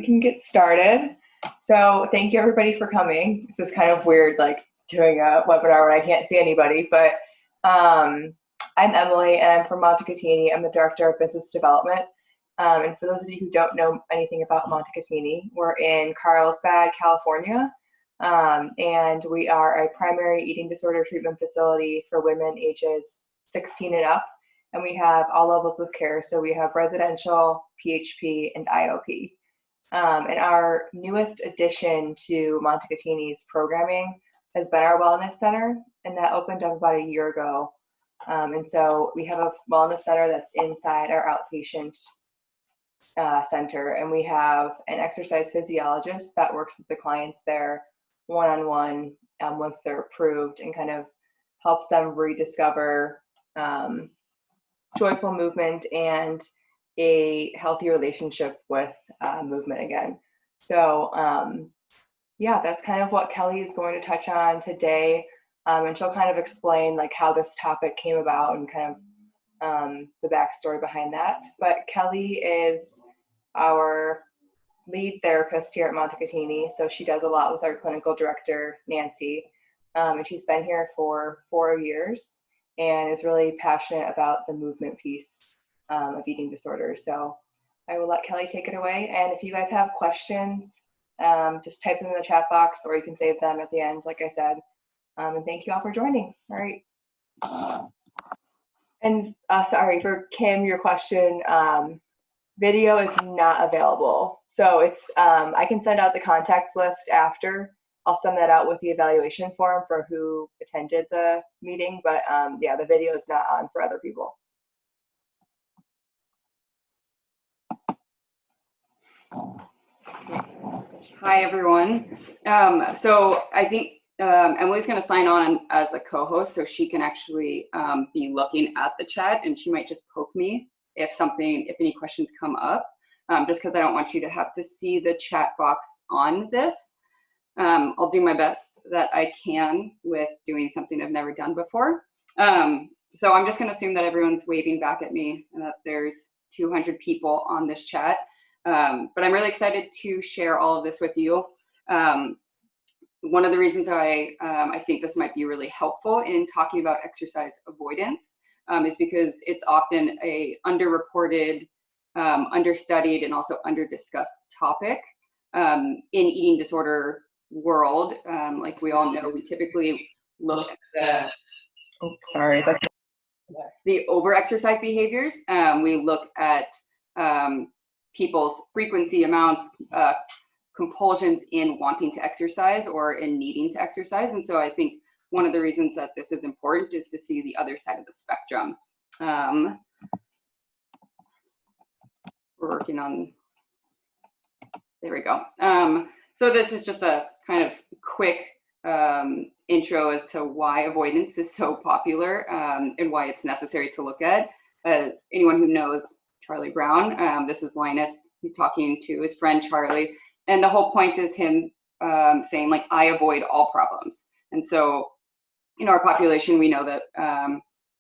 We can get started. So thank you everybody for coming. This is kind of weird, like doing a webinar when I can't see anybody, but I'm Emily and I'm from Montecatini. I'm the Director of Business Development. And for those of you who don't know anything about Montecatini, we're in Carlsbad, California. And we are a primary eating disorder treatment facility for women ages 16 and up. And we have all levels of care. So we have residential, PHP, and IOP. And our newest addition to Montecatini's programming has been our Wellness Center, and that opened up about a year ago. And so we have a Wellness Center that's inside our outpatient center, and we have an exercise physiologist that works with the clients there one-on-one once they're approved, and kind of helps them rediscover joyful movement and a healthy relationship with movement again. So yeah, that's kind of what Kelly is going to touch on today. And she'll kind of explain like how this topic came about and kind of the backstory behind that. But Kelly is our lead therapist here at Montecatini. So she does a lot with our clinical director, Nancy. And she's been here for 4 years and is really passionate about the movement piece of eating disorders. So I will let Kelly take it away. And if you guys have questions, just type them in the chat box, or you can save them at the end, like I said. And thank you all for joining. All right. And sorry for Kim, your question, video is not available. So it's, I can send out the contact list after. I'll send that out with the evaluation form for who attended the meeting, but yeah, the video is not on for other people. Hi, everyone. So I think Emily's going to sign on as the co-host, so she can actually be looking at the chat, and she might just poke me if any questions come up, just because I don't want you to have to see the chat box on this. I'll do my best that I can with doing something I've never done before. So I'm just going to assume that everyone's waving back at me and that there's 200 people on this chat. But I'm really excited to share all of this with you. One of the reasons I think this might be really helpful in talking about exercise avoidance is because it's often a underreported, understudied, and also underdiscussed topic in eating disorder world. Like we all know, we typically look at the over-exercise behaviors. We look at people's frequency, amounts, compulsions in wanting to exercise or in needing to exercise. And so I think one of the reasons that this is important is to see the other side of the spectrum. We're working on, there we go. So this is just a kind of quick intro as to why avoidance is so popular and why it's necessary to look at. As anyone who knows Charlie Brown, this is Linus. He's talking to his friend Charlie, and the whole point is him saying like, I avoid all problems. And so in our population, we know that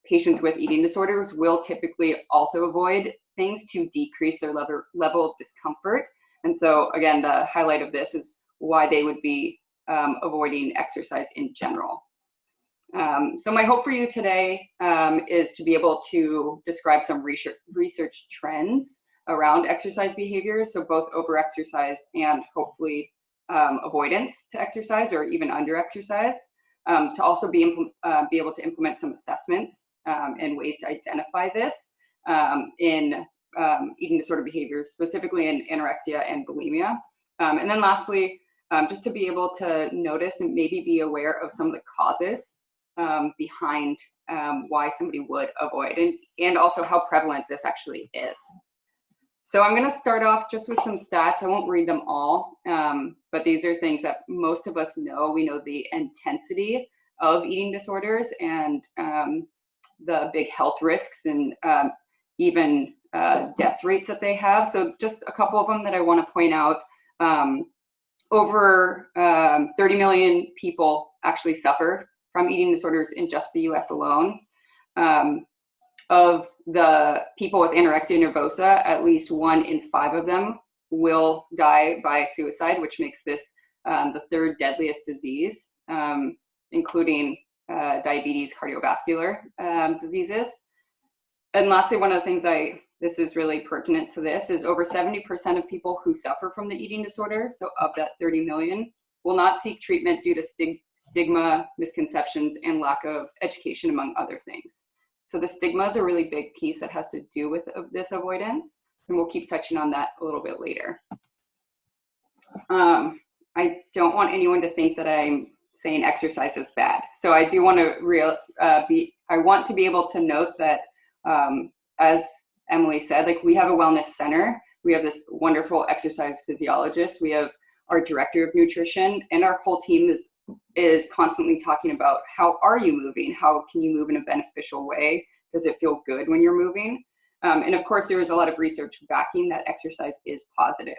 patients with eating disorders will typically also avoid things to decrease their level of discomfort. And so again, the highlight of this is why they would be avoiding exercise in general. So my hope for you today is to be able to describe some research trends around exercise behaviors, so both over-exercise and hopefully avoidance to exercise or even under-exercise, to also be able to implement some assessments and ways to identify this in eating disorder behaviors, specifically in anorexia and bulimia. And then lastly, just to be able to notice and maybe be aware of some of the causes behind why somebody would avoid, and also how prevalent this actually is. So I'm going to start off just with some stats. I won't read them all, but these are things that most of us know. We know the intensity of eating disorders and the big health risks and even death rates that they have. So just a couple of them that I want to point out. Over 30 million people actually suffer from eating disorders in just the US alone. Of the people with anorexia nervosa, at least 1 in 5 of them will die by suicide, which makes this the third deadliest disease, including diabetes, cardiovascular diseases. And lastly, one of the things this is really pertinent to this, is over 70% of people who suffer from the eating disorder, so of that 30 million, will not seek treatment due to stigma, misconceptions, and lack of education, among other things. So the stigma is a really big piece that has to do with this avoidance, and we'll keep touching on that a little bit later. I don't want anyone to think that I'm saying exercise is bad. So I do want to I want to be able to note that, as Emily said, like, we have a wellness center. We have this wonderful exercise physiologist. We have our director of nutrition, and our whole team is constantly talking about, how are you moving? How can you move in a beneficial way? Does it feel good when you're moving? And of course, there is a lot of research backing that exercise is positive.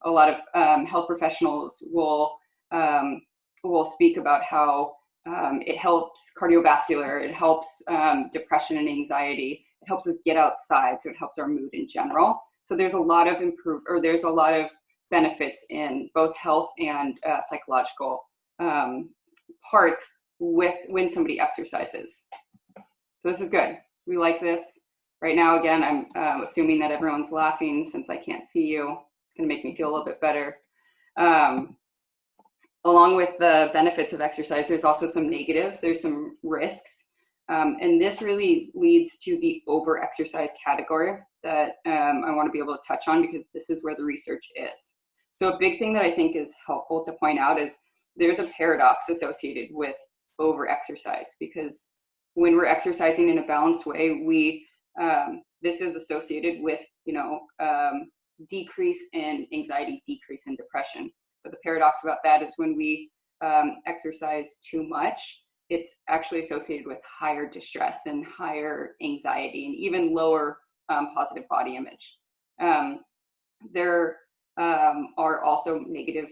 A lot of health professionals will speak about how it helps cardiovascular, it helps depression and anxiety, it helps us get outside, so it helps our mood in general. So there's a lot of benefits in both health and psychological parts when somebody exercises. So this is good. We like this. Right now, again, I'm assuming that everyone's laughing since I can't see you. It's going to make me feel a little bit better. Along with the benefits of exercise, there's also some negatives. There's some risks. And this really leads to the over-exercise category that I want to be able to touch on, because this is where the research is. So a big thing that I think is helpful to point out is there's a paradox associated with over-exercise, because when we're exercising in a balanced way, this is associated with, decrease in anxiety, decrease in depression. But the paradox about that is when we exercise too much, it's actually associated with higher distress and higher anxiety, and even lower positive body image. There are also negative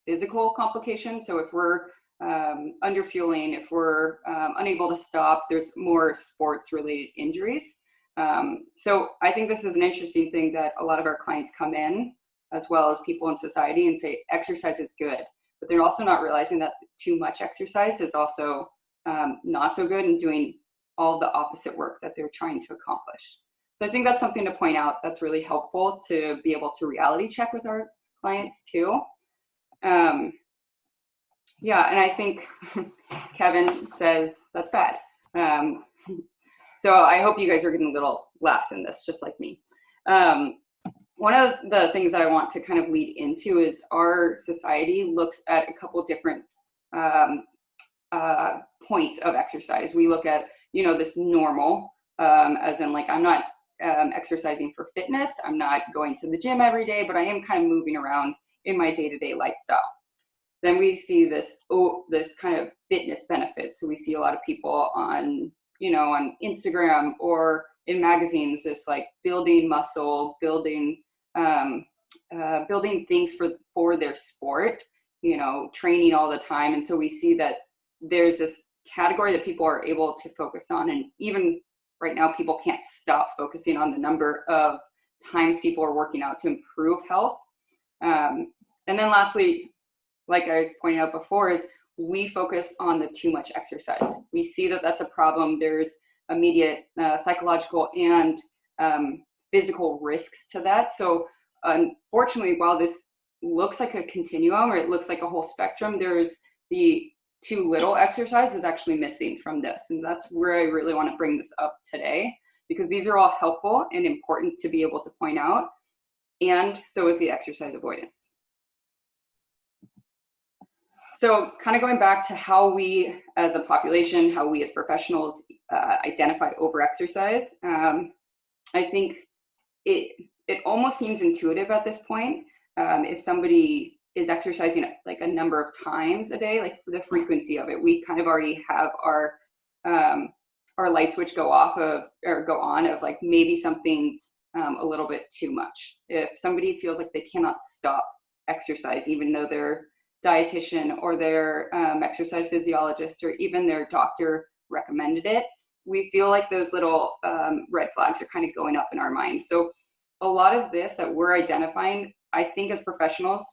physical complications. So if we're underfueling, if we're unable to stop, there's more sports-related injuries. So I think this is an interesting thing that a lot of our clients come in, as well as people in society, and say exercise is good, but they're also not realizing that too much exercise is also not so good, and doing all the opposite work that they're trying to accomplish. So I think that's something to point out that's really helpful to be able to reality check with our clients too. Yeah, and I think Kevin says that's bad. So I hope you guys are getting little laughs in this, just like me. One of the things that I want to kind of lead into is our society looks at a couple different points of exercise. We look at, this normal, as in, like, I'm not exercising for fitness. I'm not going to the gym every day, but I am kind of moving around in my day-to-day lifestyle. Then we see this kind of fitness benefits. So we see a lot of people on Instagram or in magazines, this like building muscle, building things for their sport, training all the time. And so we see that there's this category that people are able to focus on. And even right now, people can't stop focusing on the number of times people are working out to improve health. And then lastly, like I was pointing out before, is we focus on the too much exercise. We see that that's a problem. There's immediate psychological and physical risks to that. So unfortunately, while this looks like a continuum, or it looks like a whole spectrum, there's the too little exercise is actually missing from this. And that's where I really want to bring this up today, because these are all helpful and important to be able to point out. And so is the exercise avoidance. So kind of going back to how we as a population, how we as professionals identify overexercise, I think it almost seems intuitive at this point. If somebody is exercising like a number of times a day, like the frequency of it, we kind of already have our light switch go on of like maybe something's a little bit too much. If somebody feels like they cannot stop exercise, even though their dietitian or their exercise physiologist or even their doctor recommended it, we feel like those little red flags are kind of going up in our mind. So a lot of this that we're identifying, I think as professionals,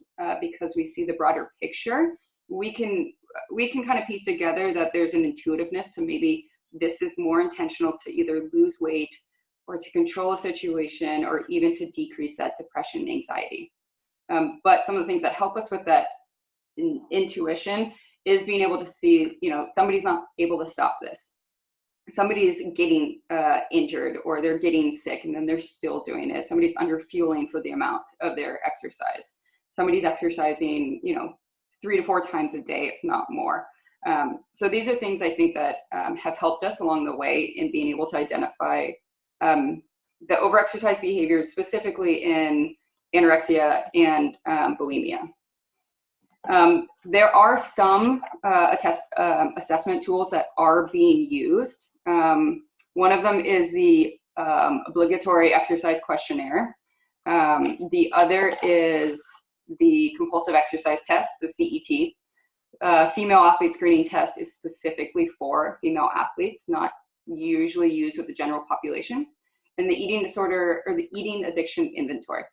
because we see the broader picture, we can kind of piece together that there's an intuitiveness to maybe this is more intentional to either lose weight or to control a situation or even to decrease that depression and anxiety. But some of the things that help us with that intuition is being able to see, you know, somebody's not able to stop this. Somebody's getting injured or they're getting sick and then they're still doing it. Somebody's under fueling for the amount of their exercise. Somebody's exercising, you know, 3 to 4 times a day, if not more. So these are things I think that have helped us along the way in being able to identify the overexercise behaviors, specifically in anorexia and bulimia. There are some assessment tools that are being used. One of them is the obligatory exercise questionnaire. The other is the compulsive exercise test, the CET. Female athlete screening test is specifically for female athletes, not usually used with the general population. And the eating disorder or the eating addiction inventory.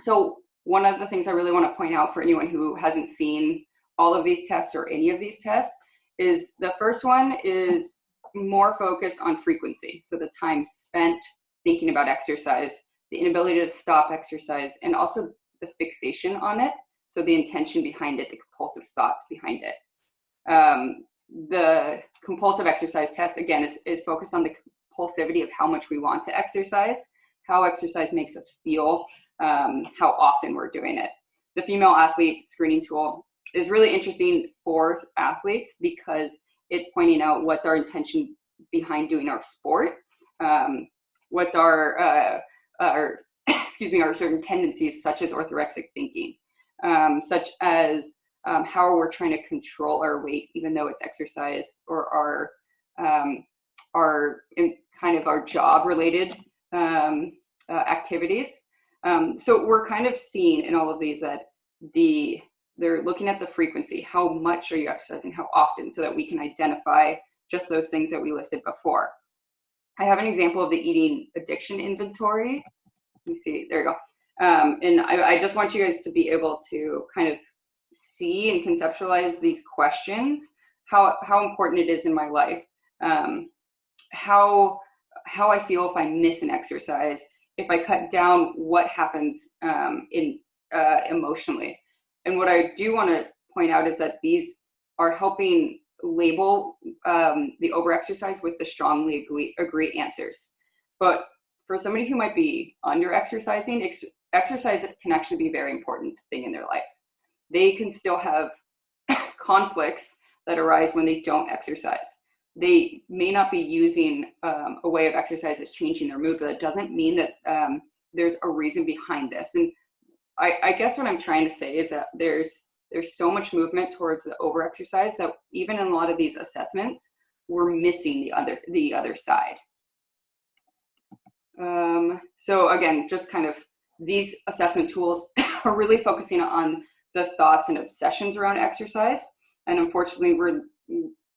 So one of the things I really want to point out for anyone who hasn't seen all of these tests or any of these tests is the first one is more focused on frequency. So the time spent thinking about exercise, the inability to stop exercise, and also the fixation on it. So the intention behind it, the compulsive thoughts behind it. The compulsive exercise test, again, is focused on the compulsivity of how much we want to exercise, how exercise makes us feel, how often we're doing it. The female athlete screening tool is really interesting for athletes because it's pointing out what's our intention behind doing our sport, what's our our certain tendencies, such as orthorexic thinking, such as how we're trying to control our weight, even though it's exercise or our job-related activities. So we're kind of seeing in all of these that they're looking at the frequency. How much are you exercising? How often? So that we can identify just those things that we listed before. I have an example of the eating addiction inventory. Let me see. There you go. And I just want you guys to be able to kind of see and conceptualize these questions, how important it is in my life, how I feel if I miss an exercise, if I cut down, what happens emotionally. And what I do want to point out is that these are helping label the overexercise with the strongly agree answers. But for somebody who might be under exercising, exercise can actually be a very important thing in their life. They can still have conflicts that arise when they don't exercise. They may not be using a way of exercise that's changing their mood, but that doesn't mean that there's a reason behind this. And I guess what I'm trying to say is that there's so much movement towards the overexercise that even in a lot of these assessments, we're missing the other side. So again, just kind of these assessment tools are really focusing on the thoughts and obsessions around exercise. And unfortunately,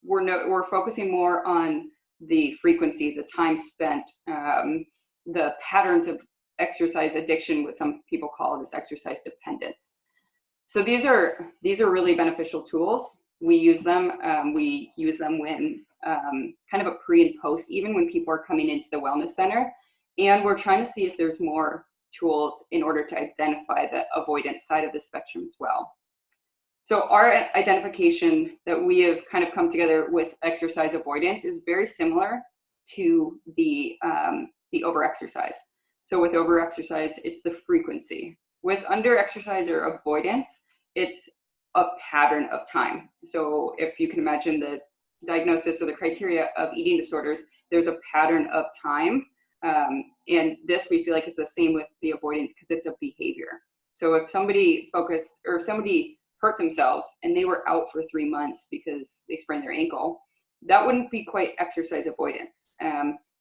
we're focusing more on the frequency, the time spent, the patterns of exercise addiction, what some people call this exercise dependence. So these are really beneficial tools. We use them. We use them when kind of a pre and post, even when people are coming into the wellness center. And we're trying to see if there's more tools in order to identify the avoidance side of the spectrum as well. So our identification that we have kind of come together with exercise avoidance is very similar to the overexercise. So with overexercise, it's the frequency. With underexercise or avoidance, it's a pattern of time. So if you can imagine the diagnosis or the criteria of eating disorders, there's a pattern of time. And this we feel like is the same with the avoidance because it's a behavior. So if somebody hurt themselves and they were out for 3 months because they sprained their ankle, that wouldn't be quite exercise avoidance.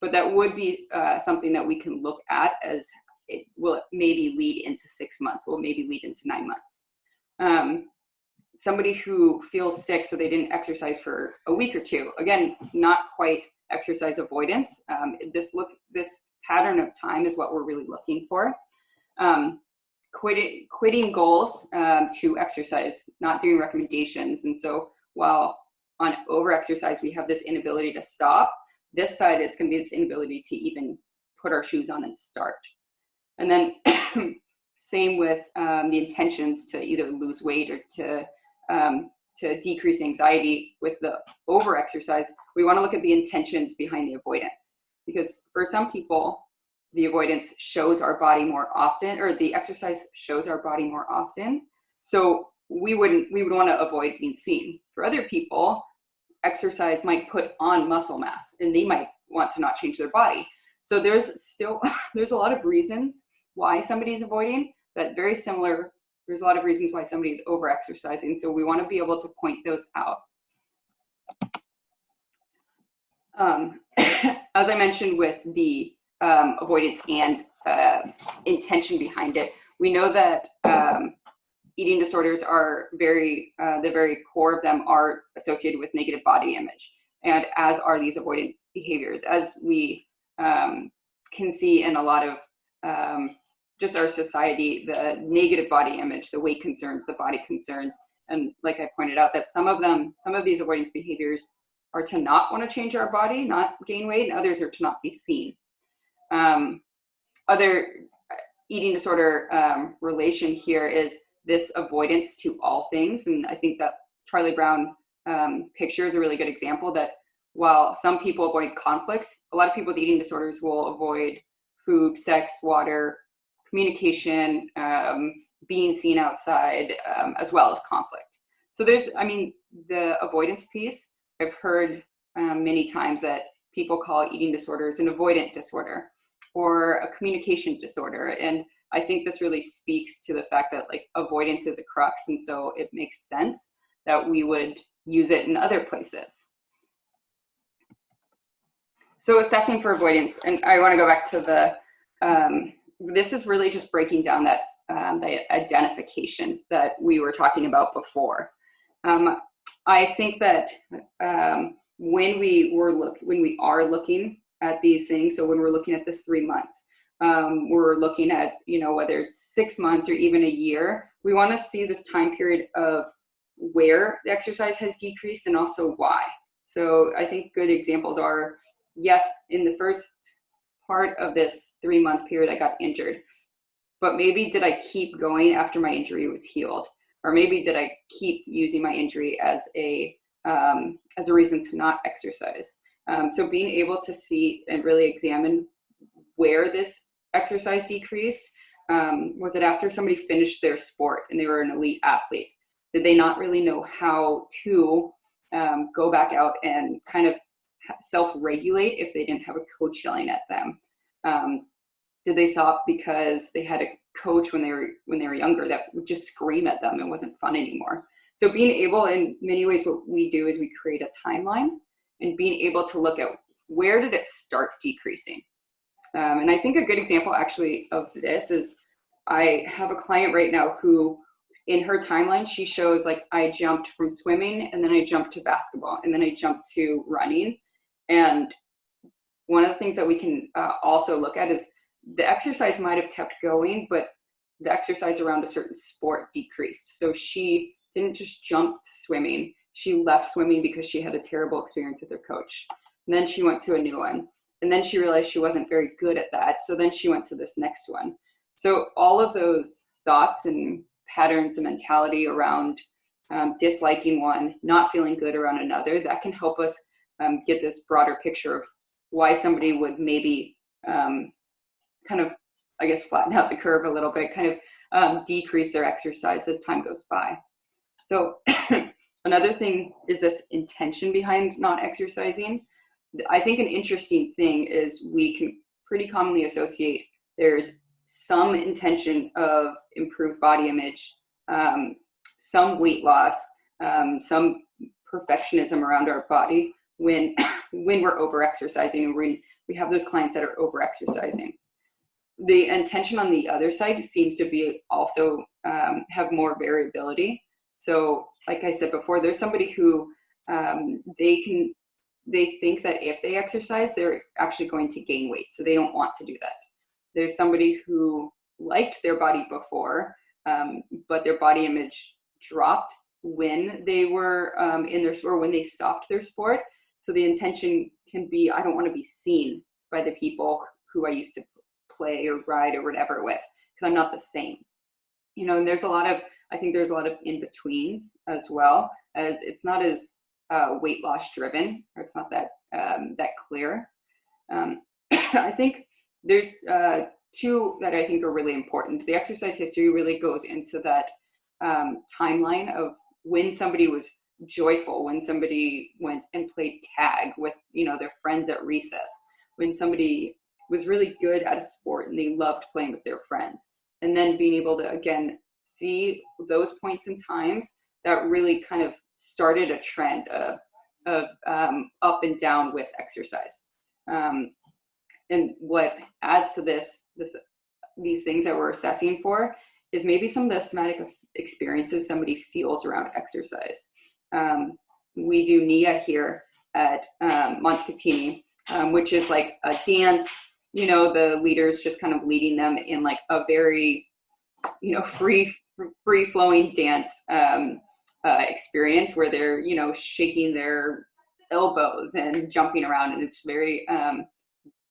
But that would be something that we can look at as it will maybe lead into 6 months, will maybe lead into 9 months. Somebody who feels sick so they didn't exercise for a week or two, again, not quite exercise avoidance. This pattern of time is what we're really looking for. Quitting goals to exercise, not doing recommendations. And so while on over-exercise, we have this inability to stop, this side, it's going to be this inability to even put our shoes on and start. And then same with the intentions to either lose weight or to decrease anxiety. With the over-exercise, we want to look at the intentions behind the avoidance. Because for some people, the avoidance shows our body more often, or the exercise shows our body more often. So we would want to avoid being seen. For other people, exercise might put on muscle mass and they might want to not change their body. So there's a lot of reasons why somebody's avoiding, but very similar. There's a lot of reasons why somebody's over exercising. So we want to be able to point those out. As I mentioned with the avoidance and intention behind it, we know that eating disorders are the very core of them are associated with negative body image, and as are these avoidant behaviors, as we can see in a lot of just our society, the negative body image, the weight concerns, the body concerns. And like I pointed out, that some of these avoidance behaviors are to not want to change our body, not gain weight, and others are to not be seen. Other eating disorder relation here is this avoidance to all things. And I think that Charlie Brown picture is a really good example that while some people avoid conflicts, a lot of people with eating disorders will avoid food, sex, water, communication, being seen outside, as well as conflict. So the avoidance piece, I've heard many times that people call eating disorders an avoidant disorder or a communication disorder. And I think this really speaks to the fact that like avoidance is a crux. And so it makes sense that we would use it in other places. So assessing for avoidance, and I want to go back to this is really just breaking down that the identification that we were talking about before. I think that when we are looking at these things, so when we're looking at this 3 months, we're looking at, whether it's 6 months or even a year, we want to see this time period of where the exercise has decreased and also why. So I think good examples are, yes, in the first part of this 3-month period, I got injured, but maybe did I keep going after my injury was healed? Or maybe did I keep using my injury as a reason to not exercise? So being able to see and really examine where this exercise decreased. Was it after somebody finished their sport and they were an elite athlete? Did they not really know how to go back out and kind of self-regulate if they didn't have a coach yelling at them? Did they stop because they had a coach when they were younger that would just scream at them and wasn't fun anymore? So being able, in many ways, what we do is we create a timeline and being able to look at where did it start decreasing. And I think a good example actually of this is I have a client right now who in her timeline, she shows like I jumped from swimming and then I jumped to basketball and then I jumped to running. And one of the things that we can also look at is the exercise might have kept going, but the exercise around a certain sport decreased. So she didn't just jump to swimming. She left swimming because she had a terrible experience with her coach. And then she went to a new one. And then she realized she wasn't very good at that. So then she went to this next one. So all of those thoughts and patterns, the mentality around disliking one, not feeling good around another, that can help us get this broader picture of why somebody would maybe kind of, I guess, flatten out the curve a little bit, kind of decrease their exercise as time goes by. So another thing is this intention behind not exercising. I think an interesting thing is we can pretty commonly associate there's some intention of improved body image, some weight loss, some perfectionism around our body when we're over-exercising, and we have those clients that are over-exercising. The intention on the other side seems to be also have more variability. So like I said before, there's somebody who they can they think that if they exercise, they're actually going to gain weight. So they don't want to do that. There's somebody who liked their body before, but their body image dropped when they were in their sport, when they stopped their sport. So the intention can be, I don't want to be seen by the people who I used to play or ride or whatever with, because I'm not the same. You know, and there's a lot of, I think there's a lot of in-betweens as well, as it's not as weight loss driven, or it's not that that clear. I think there's two that I think are really important. The exercise history really goes into that timeline of when somebody was joyful, when somebody went and played tag with, you know, their friends at recess, when somebody was really good at a sport and they loved playing with their friends. And then being able to, again, see those points in times that really kind of started a trend of up and down with exercise. And what adds to these things that we're assessing for is maybe some of the somatic experiences somebody feels around exercise. We do NIA here at Montecatini, which is like a dance, you know, the leaders just kind of leading them in like a very, you know, free flowing dance experience where they're, you know, shaking their elbows and jumping around, and it's very,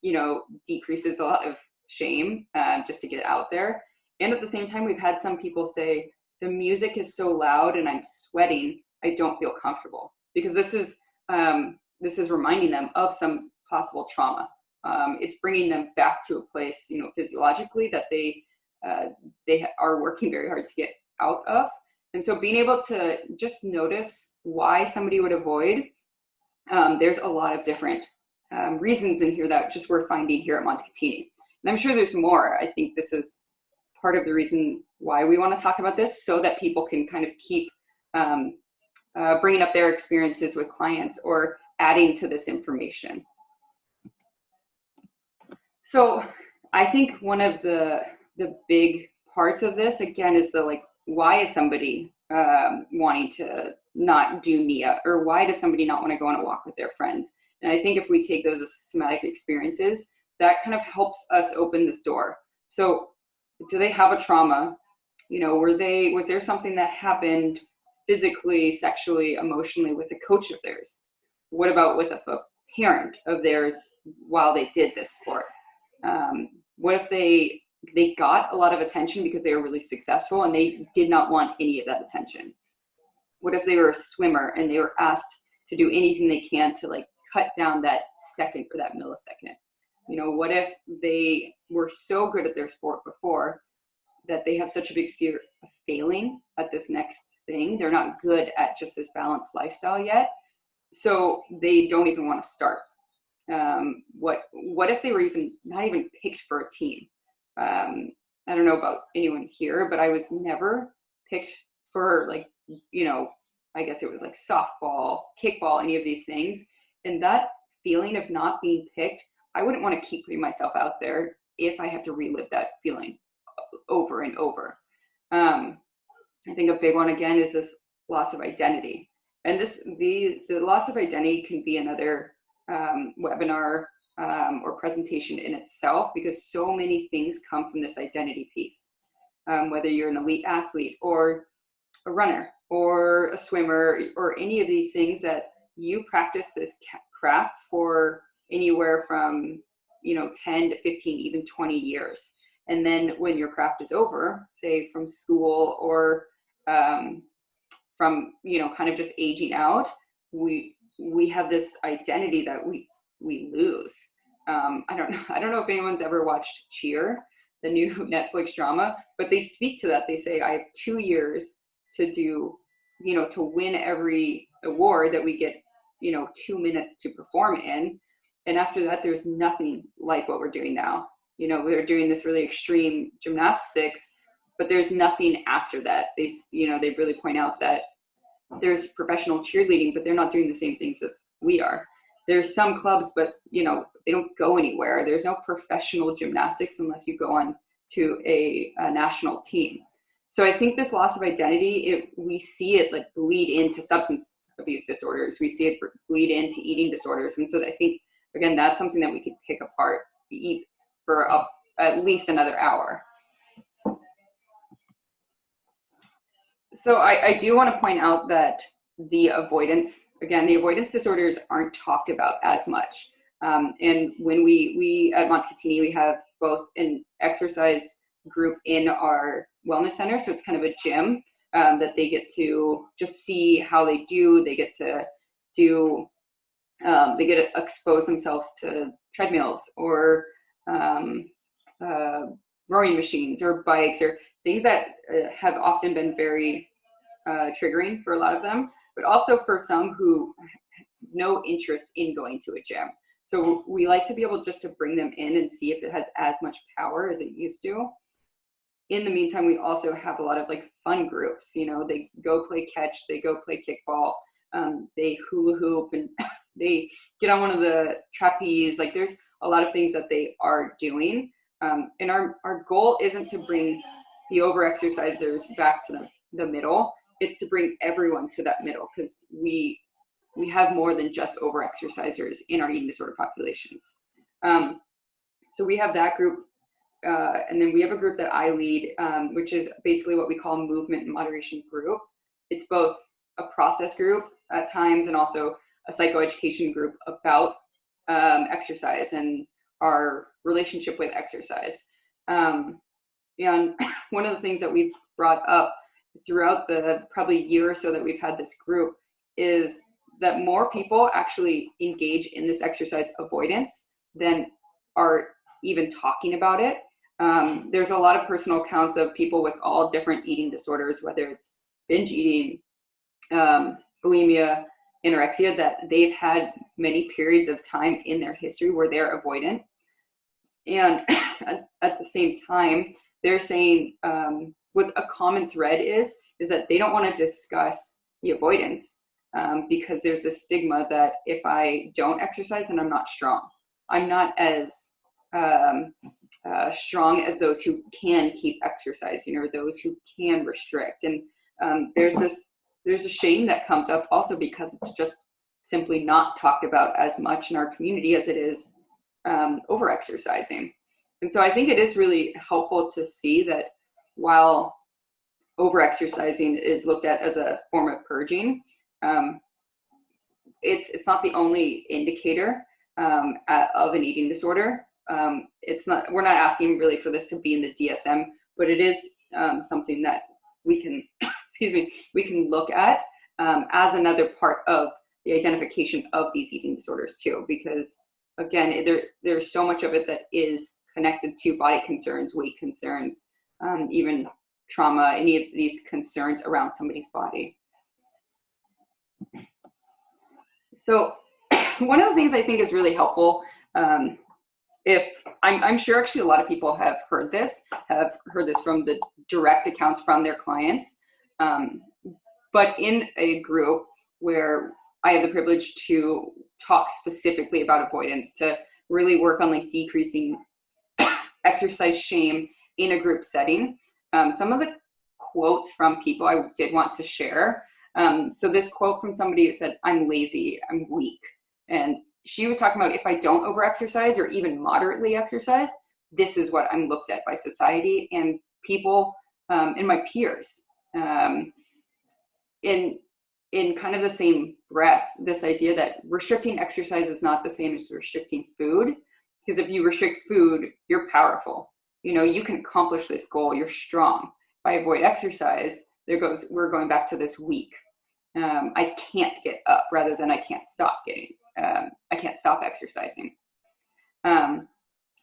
you know, decreases a lot of shame just to get out there. And at the same time, we've had some people say, the music is so loud and I'm sweating, I don't feel comfortable, because this is reminding them of some possible trauma. It's bringing them back to a place, you know, physiologically that they are working very hard to get out of. And so being able to just notice why somebody would avoid, there's a lot of different reasons in here that just we're finding here at Montecatini. And I'm sure there's more. I think this is part of the reason why we want to talk about this, so that people can kind of keep bringing up their experiences with clients or adding to this information. So I think one of the big parts of this, again, is the, like, why is somebody wanting to not do NIA, or why does somebody not want to go on a walk with their friends? And I think if we take those as somatic experiences, that kind of helps us open this door. So do they have a trauma? You know, was there something that happened physically, sexually, emotionally with a coach of theirs? What about with a parent of theirs while they did this sport? What if they got a lot of attention because they were really successful and they did not want any of that attention? What if they were a swimmer and they were asked to do anything they can to, like, cut down that second or that millisecond? You know, what if they were so good at their sport before that they have such a big fear of failing at this next thing? They're not good at just this balanced lifestyle yet, so they don't even want to start. What if they were not even picked for a team? I don't know about anyone here, but I was never picked for, like, you know, I guess it was like softball, kickball, any of these things. And that feeling of not being picked, I wouldn't want to keep putting myself out there if I have to relive that feeling over and over. I think a big one, again, is this loss of identity. And the loss of identity can be another webinar or presentation in itself, because so many things come from this identity piece. Whether you're an elite athlete or a runner or a swimmer or any of these things, that you practice this craft for anywhere from, you know, 10 to 15, even 20 years. And then when your craft is over, say from school or from, you know, kind of just aging out, we have this identity that we lose. I don't know if anyone's ever watched Cheer, the new Netflix drama, but they speak to that. They say, I have 2 years to do, you know, to win every award that we get, you know, 2 minutes to perform in. And after that, there's nothing like what we're doing now. You know, we're doing this really extreme gymnastics, but there's nothing after that. They really point out that there's professional cheerleading, but they're not doing the same things as we are. There's some clubs, but, you know, they don't go anywhere. There's no professional gymnastics unless you go on to a national team. So I think this loss of identity, we see it like bleed into substance abuse disorders. We see it bleed into eating disorders. And so I think, again, that's something that we could pick apart for at least another hour. So I do want to point out that the avoidance disorders aren't talked about as much. And when we at Montecatini, we have both an exercise group in our wellness center. So it's kind of a gym that they get to just see how they do. They get to expose themselves to treadmills or rowing machines or bikes or things that have often been very triggering for a lot of them, but also for some who have no interest in going to a gym. So we like to be able just to bring them in and see if it has as much power as it used to. In the meantime, we also have a lot of like fun groups. You know, they go play catch, they go play kickball, they hula hoop, and they get on one of the trapeze. Like there's a lot of things that they are doing. And our goal isn't to bring the over-exercisers back to the middle. It's to bring everyone to that middle, because we have more than just over-exercisers in our eating disorder populations. So we have that group, and then we have a group that I lead, which is basically what we call movement and moderation group. It's both a process group at times and also a psychoeducation group about exercise and our relationship with exercise. And one of the things that we've brought up throughout the probably year or so that we've had this group is that more people actually engage in this exercise avoidance than are even talking about it. There's a lot of personal accounts of people with all different eating disorders, whether it's binge eating, bulimia, anorexia, that they've had many periods of time in their history where they're avoidant. And at the same time, they're saying what a common thread is that they don't want to discuss the avoidance because there's this stigma that if I don't exercise, then I'm not strong. I'm not as strong as those who can keep exercising or those who can restrict. And there's a shame that comes up also because it's just simply not talked about as much in our community as it is over exercising. And so I think it is really helpful to see that while over exercising is looked at as a form of purging, it's not the only indicator of an eating disorder. We're not asking really for this to be in the DSM, but it is something that we can, we can look at as another part of the identification of these eating disorders too, because again, there's so much of it that is connected to body concerns, weight concerns, even trauma, any of these concerns around somebody's body. So one of the things I think is really helpful, I'm sure actually a lot of people have heard this from the direct accounts from their clients, but in a group where I have the privilege to talk specifically about avoidance, to really work on like decreasing exercise shame in a group setting. Some of the quotes from people I did want to share. So this quote from somebody said, "I'm lazy, I'm weak." And she was talking about if I don't over-exercise or even moderately exercise, this is what I'm looked at by society and people and my peers. In kind of the same breath, this idea that restricting exercise is not the same as restricting food, because if you restrict food, you're powerful. You know, you can accomplish this goal, you're strong. If I avoid exercise, we're going back to this weak. I can't get up rather than I can't stop I can't stop exercising. I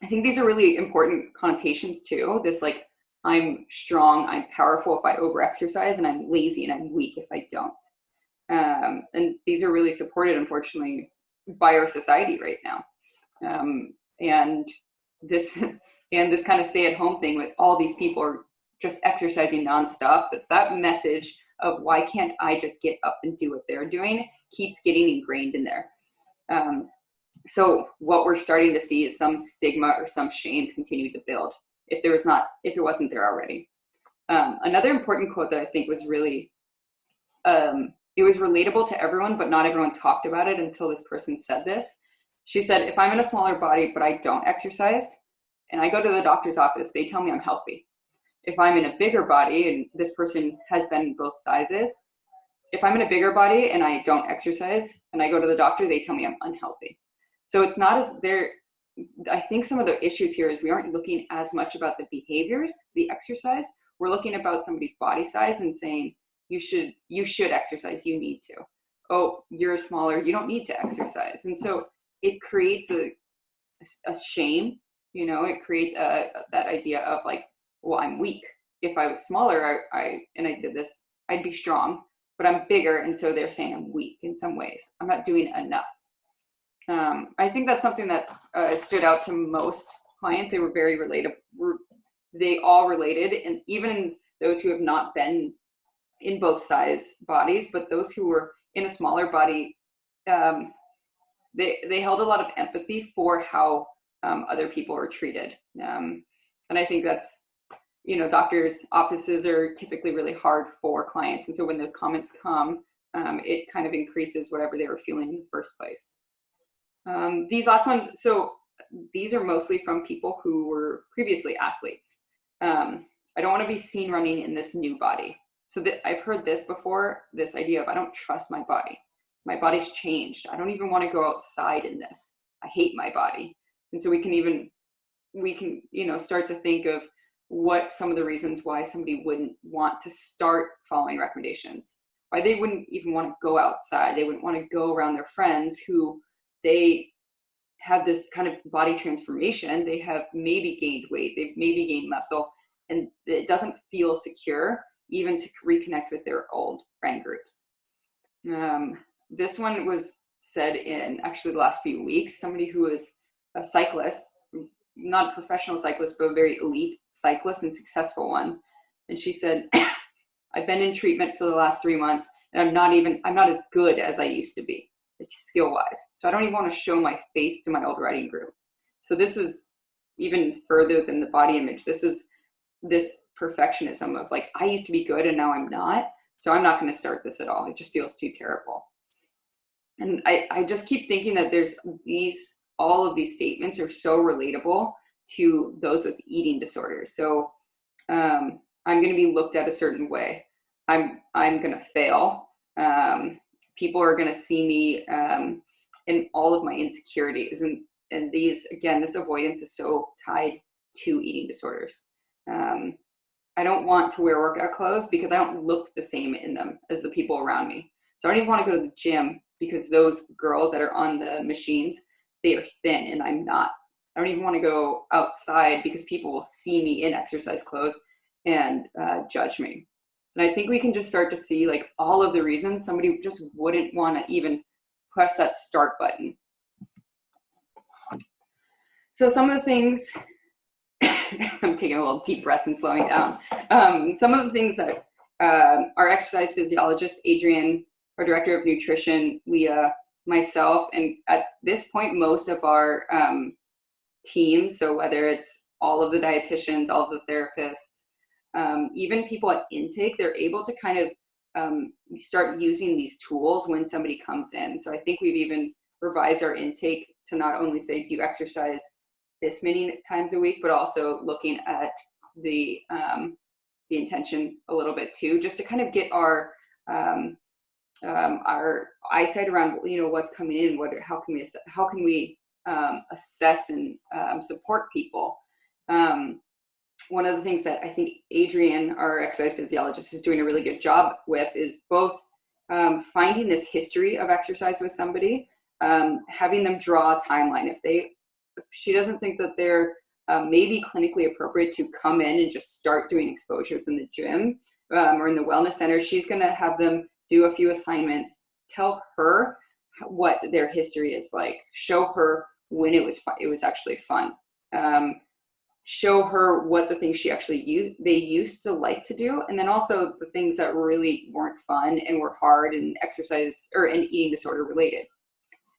think these are really important connotations too. This like, I'm strong, I'm powerful if I over-exercise, and I'm lazy and I'm weak if I don't. And these are really supported, unfortunately, by our society right now. And this kind of stay-at-home thing with all these people are just exercising nonstop, that message of why can't I just get up and do what they're doing keeps getting ingrained in there. So what we're starting to see is some stigma or some shame continue to build if it wasn't there already. Another important quote that I think was really it was relatable to everyone, but not everyone talked about it until this person said this. She said, if I'm in a smaller body, but I don't exercise, and I go to the doctor's office, they tell me I'm healthy. If I'm in a bigger body, and this person has been in both sizes, if I'm in a bigger body and I don't exercise and I go to the doctor, they tell me I'm unhealthy. So it's not as there. I think some of the issues here is we aren't looking as much about the behaviors, the exercise. We're looking about somebody's body size and saying, you should exercise, you need to. Oh, you're smaller, you don't need to exercise. And so it creates a shame, you know, it creates that idea of like, well, I'm weak. If I was smaller, I did this, I'd be strong, but I'm bigger. And so they're saying I'm weak in some ways. I'm not doing enough. I think that's something that stood out to most clients. They were very relatable. They all related, and even those who have not been in both size bodies, but those who were in a smaller body, they held a lot of empathy for how other people are treated. And I think that's, you know, doctors' offices are typically really hard for clients. And so when those comments come, it kind of increases whatever they were feeling in the first place. These last ones, so these are mostly from people who were previously athletes. I don't want to be seen running in this new body. So I've heard this before, this idea of I don't trust my body. My body's changed. I don't even want to go outside in this. I hate my body. And so we can, you know, start to think of what some of the reasons why somebody wouldn't want to start following recommendations, why they wouldn't even want to go outside. They wouldn't want to go around their friends who they have this kind of body transformation. They have maybe gained weight, they've maybe gained muscle, and it doesn't feel secure even to reconnect with their old friend groups. This one was said in actually the last few weeks. Somebody who is a cyclist, not a professional cyclist, but a very elite cyclist and successful one. And she said, I've been in treatment for the last 3 months, and I'm not as good as I used to be, like skill-wise. So I don't even want to show my face to my old riding group. So this is even further than the body image. This is this perfectionism of like, I used to be good and now I'm not. So I'm not going to start this at all. It just feels too terrible. And I just keep thinking that all of these statements are so relatable to those with eating disorders. So I'm going to be looked at a certain way. I'm going to fail. People are going to see me in all of my insecurities. And these, again, this avoidance is so tied to eating disorders. I don't want to wear workout clothes because I don't look the same in them as the people around me. So I don't even want to go to the gym because those girls that are on the machines, they are thin and I'm not. I don't even want to go outside because people will see me in exercise clothes and judge me. And I think we can just start to see like all of the reasons somebody just wouldn't want to even press that start button. So some of the things, I'm taking a little deep breath and slowing down. Some of the things that our exercise physiologist, Adrian, our director of nutrition, Leah, myself, and at this point, most of our teams, so whether it's all of the dietitians, all of the therapists, even people at intake, they're able to kind of start using these tools when somebody comes in. So I think we've even revised our intake to not only say, do you exercise this many times a week, but also looking at the intention a little bit too, just to kind of get our eyesight around, you know, what's coming in, how can we assess and support people. One of the things that I think Adrian, our exercise physiologist, is doing a really good job with is both finding this history of exercise with somebody, having them draw a timeline. If she doesn't think that they're maybe clinically appropriate to come in and just start doing exposures in the gym or in the wellness center, she's going to have them do a few assignments, tell her what their history is like, show her when it was actually fun, show her what the things they used to like to do, and then also the things that really weren't fun and were hard and exercise or and eating disorder related.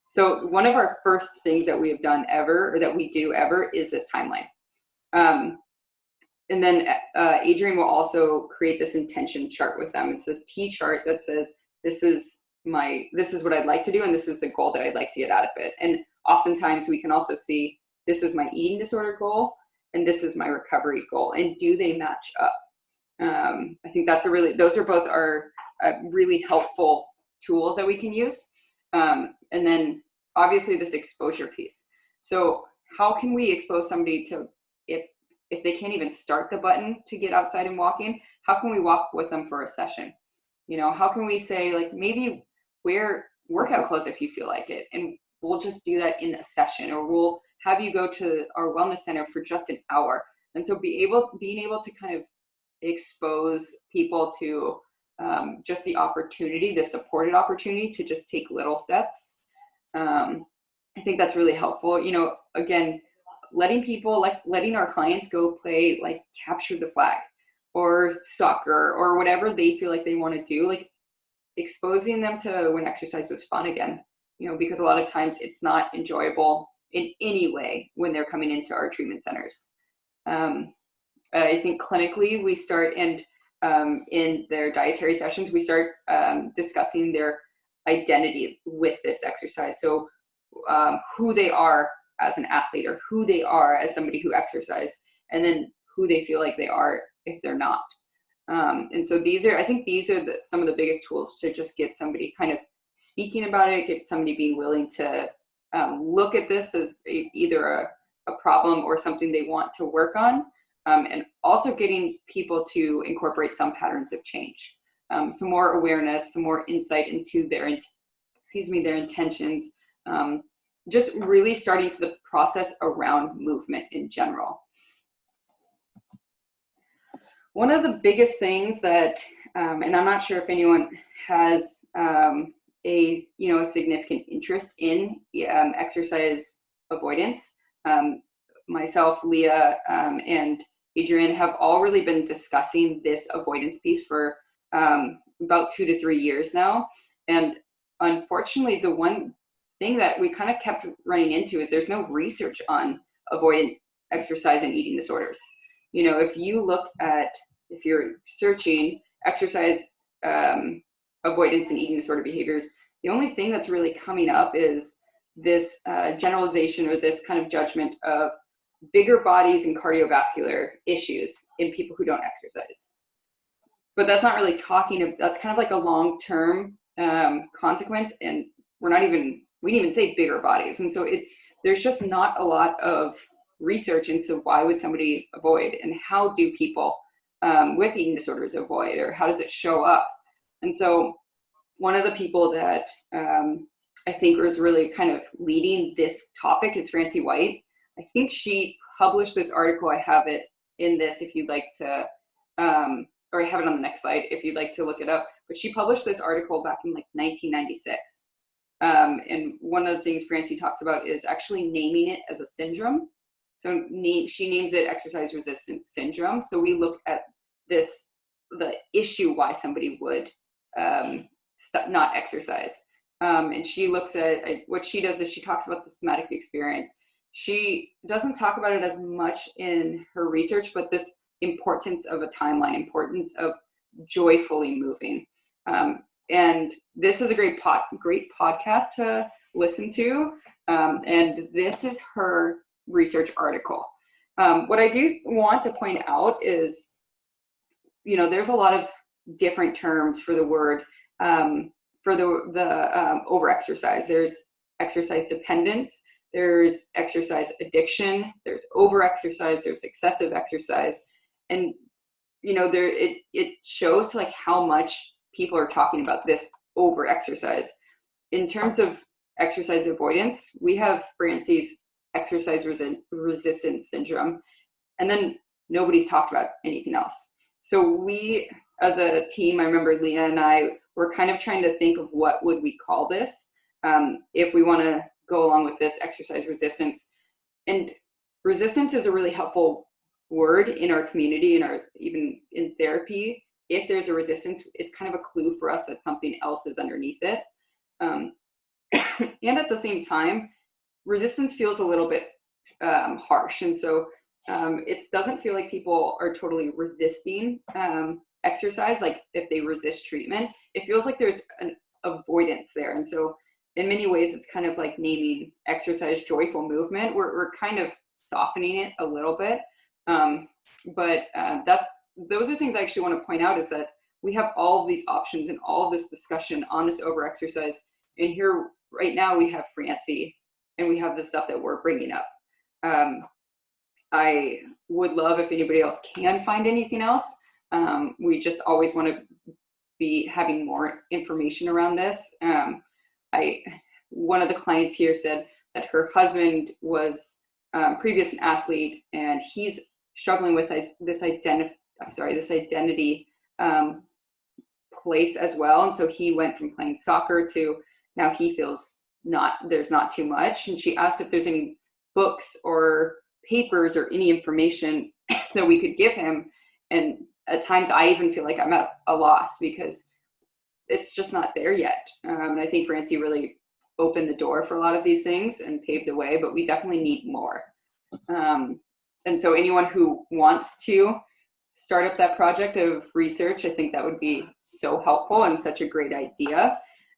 So one of our first things that we have done ever, or that we do ever, is this timeline. And then Adrian will also create this intention chart with them. It's this T chart that says, this is what I'd like to do, and this is the goal that I'd like to get out of it. And oftentimes we can also see, this is my eating disorder goal, and this is my recovery goal, and do they match up? I think those are both really helpful tools that we can use. And then obviously this exposure piece. So how can we expose somebody to, if they can't even start the button to get outside and walking, how can we walk with them for a session? How can we say, like, maybe wear workout clothes if you feel like it, and we'll just do that in a session, or we'll have you go to our wellness center for just an hour. And so being able to kind of expose people to just the opportunity, the supported opportunity to just take little steps. I think that's really helpful. Again, letting our clients go play, like, capture the flag or soccer or whatever they feel like they want to do, like exposing them to when exercise was fun again, because a lot of times it's not enjoyable in any way when they're coming into our treatment centers. I think clinically we start, and in their dietary sessions, we start discussing their identity with this exercise. So who they are as an athlete, or who they are as somebody who exercise, and then who they feel like they are if they're not. And so I think these are some of the biggest tools to just get somebody kind of speaking about it, get somebody being willing to look at this as either a problem or something they want to work on, and also getting people to incorporate some patterns of change. Some more awareness, some more insight into their intentions, just really starting the process around movement in general. One of the biggest things that, and I'm not sure if anyone has a significant interest in exercise avoidance. Myself, Leah, and Adrian have all really been discussing this avoidance piece for about 2 to 3 years now. And unfortunately, the one thing that we kind of kept running into is there's no research on avoidant exercise and eating disorders. If you're searching exercise avoidance and eating disorder behaviors, the only thing that's really coming up is this generalization, or this kind of judgment of bigger bodies and cardiovascular issues in people who don't exercise. But that's not really that's kind of like a long-term consequence, and we didn't even say bigger bodies. And so there's just not a lot of research into why would somebody avoid, and how do people with eating disorders avoid, or how does it show up? And so one of the people that I think was really kind of leading this topic is Francie White. I think she published this article. I have it in this if you'd like to, or I have it on the next slide if you'd like to look it up. But she published this article back in 1996. And one of the things Francie talks about is actually naming it as a syndrome. So she names it exercise resistance syndrome. So we look at the issue why somebody would not exercise. And she looks at, what she does is she talks about the somatic experience. She doesn't talk about it as much in her research, but this importance of a timeline, importance of joyfully moving. And this is a great podcast to listen to. And this is her research article. What I do want to point out is, there's a lot of different terms for the word, for the over-exercise. There's exercise dependence, there's exercise addiction, there's over-exercise, there's excessive exercise. And, it shows like how much people are talking about this over-exercise. In terms of exercise avoidance, we have Francie's exercise resistance syndrome, and then nobody's talked about anything else. So we, as a team, I remember Leah and I were kind of trying to think of what would we call this if we want to go along with this exercise resistance. And resistance is a really helpful word in our community, even in therapy. If there's a resistance, it's kind of a clue for us that something else is underneath it. And at the same time, resistance feels a little bit harsh. And so it doesn't feel like people are totally resisting exercise, like if they resist treatment, it feels like there's an avoidance there. And so in many ways, it's kind of like naming exercise joyful movement. We're kind of softening it a little bit. Those are things I actually want to point out, is that we have all of these options and all of this discussion on this overexercise. And here right now we have Francie, and we have the stuff that we're bringing up. I would love if anybody else can find anything else. We just always want to be having more information around this. One of the clients here said that her husband was previous an athlete, and he's struggling with this identity place as well. And so he went from playing soccer to now he feels there's not too much. And she asked if there's any books or papers or any information that we could give him. And at times I even feel like I'm at a loss because it's just not there yet. And I think Francie really opened the door for a lot of these things and paved the way, but we definitely need more. And so anyone who wants to start up that project of research, I think that would be so helpful and such a great idea.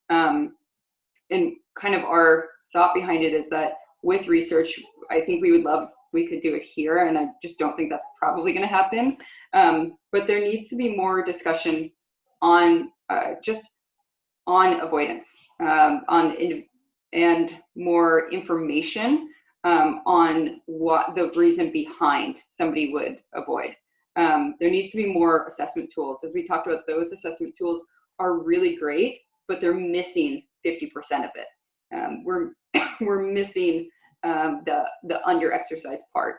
And kind of our thought behind it is that with research, I think we could do it here, and I just don't think that's probably going to happen. But there needs to be more discussion on just on avoidance, and more information on what the reason behind somebody would avoid. There needs to be more assessment tools. As we talked about, those assessment tools are really great, but they're missing 50% of it. We're missing the under exercise part.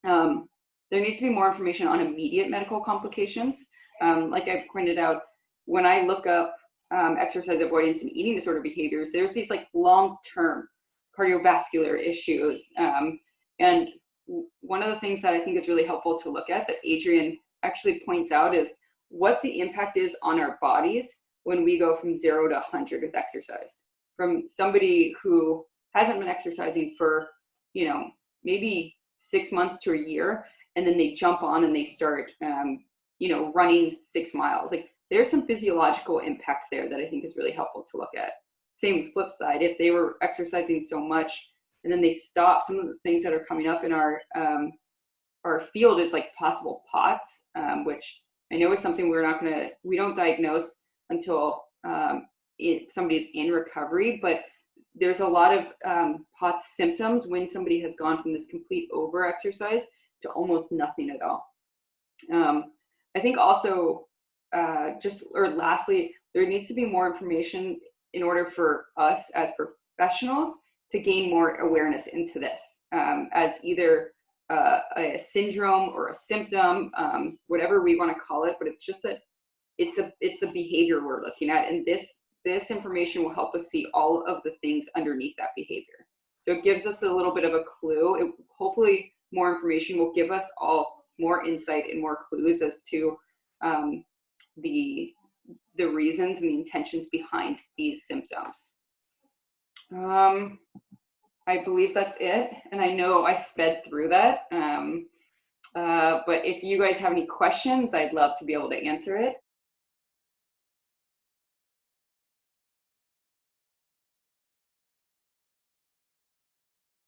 There needs to be more information on immediate medical complications. Like I pointed out, when I look up exercise avoidance and eating disorder behaviors, there's these like long-term cardiovascular issues. And one of the things that I think is really helpful to look at, that Adrian actually points out, is what the impact is on our bodies when we go from 0 to 100 with exercise. From somebody who hasn't been exercising for, maybe 6 months to a year, and then they jump on and they start, running 6 miles. Like, there's some physiological impact there that I think is really helpful to look at. Same flip side, if they were exercising so much and then they stop, some of the things that are coming up in our field is like possible POTS, which I know is something we don't diagnose until somebody's in recovery, but there's a lot of POTS symptoms when somebody has gone from this complete over exercise to almost nothing at all. I think also, lastly, there needs to be more information in order for us as professionals to gain more awareness into this as either a syndrome or a symptom, whatever we want to call it, but it's just that it's the behavior we're looking at, and this information will help us see all of the things underneath that behavior. So it gives us a little bit of a clue. Hopefully more information will give us all more insight and more clues as to the reasons and the intentions behind these symptoms. I believe that's it, and I know I sped through that. But if you guys have any questions, I'd love to be able to answer it.